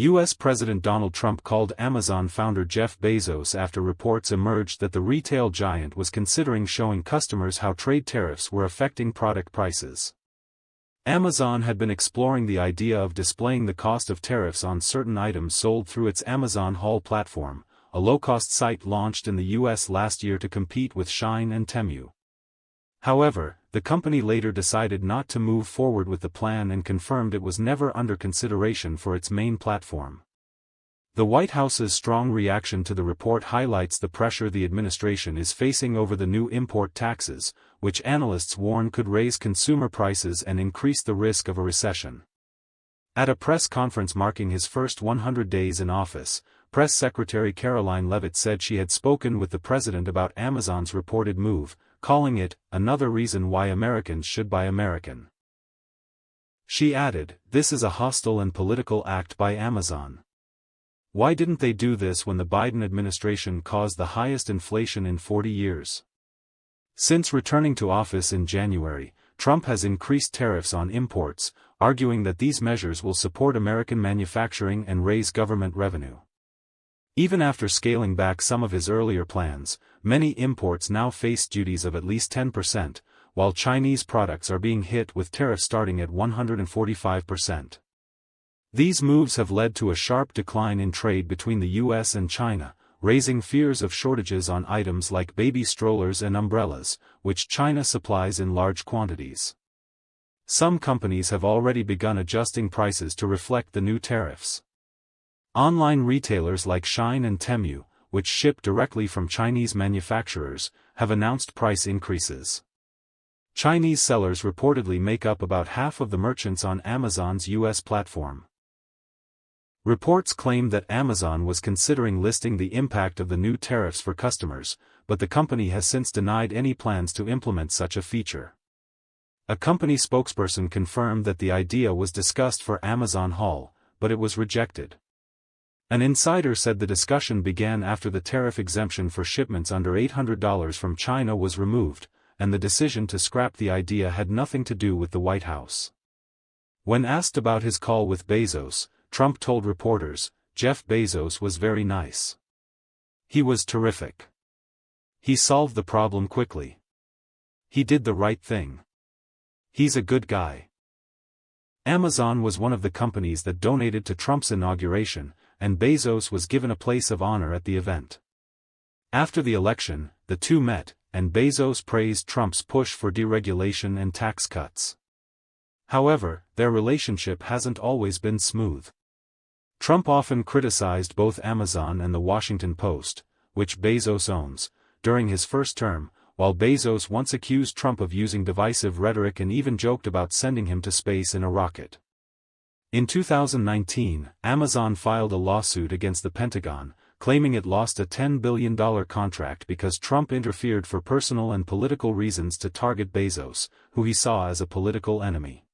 U.S. President Donald Trump called Amazon founder Jeff Bezos after reports emerged that the retail giant was considering showing customers how trade tariffs were affecting product prices. Amazon had been exploring the idea of displaying the cost of tariffs on certain items sold through its Amazon Haul platform, a low-cost site launched in the U.S. last year to compete with Shein and Temu. However, the company later decided not to move forward with the plan and confirmed it was never under consideration for its main platform. The White House's strong reaction to the report highlights the pressure the administration is facing over the new import taxes, which analysts warn could raise consumer prices and increase the risk of a recession. At a press conference marking his first 100 days in office, Press Secretary Caroline Leavitt said she had spoken with the president about Amazon's reported move, calling it another reason why Americans should buy American. She added, "This is a hostile and political act by Amazon. Why didn't they do this when the Biden administration caused the highest inflation in 40 years? Since returning to office in January, Trump has increased tariffs on imports, arguing that these measures will support American manufacturing and raise government revenue. Even after scaling back some of his earlier plans, many imports now face duties of at least 10%, while Chinese products are being hit with tariffs starting at 145%. These moves have led to a sharp decline in trade between the U.S. and China, raising fears of shortages on items like baby strollers and umbrellas, which China supplies in large quantities. Some companies have already begun adjusting prices to reflect the new tariffs. Online retailers like Shein and Temu, which ship directly from Chinese manufacturers, have announced price increases. Chinese sellers reportedly make up about half of the merchants on Amazon's U.S. platform. Reports claim that Amazon was considering listing the impact of the new tariffs for customers, but the company has since denied any plans to implement such a feature. A company spokesperson confirmed that the idea was discussed for Amazon Haul, but it was rejected. An insider said the discussion began after the tariff exemption for shipments under $800 from China was removed, and the decision to scrap the idea had nothing to do with the White House. When asked about his call with Bezos, Trump told reporters, "Jeff Bezos was very nice. He was terrific. He solved the problem quickly. He did the right thing. He's a good guy." Amazon was one of the companies that donated to Trump's inauguration, and Bezos was given a place of honor at the event. After the election, the two met, and Bezos praised Trump's push for deregulation and tax cuts. However, their relationship hasn't always been smooth. Trump often criticized both Amazon and the Washington Post, which Bezos owns, during his first term, while Bezos once accused Trump of using divisive rhetoric and even joked about sending him to space in a rocket. In 2019, Amazon filed a lawsuit against the Pentagon, claiming it lost a $10 billion contract because Trump interfered for personal and political reasons to target Bezos, who he saw as a political enemy.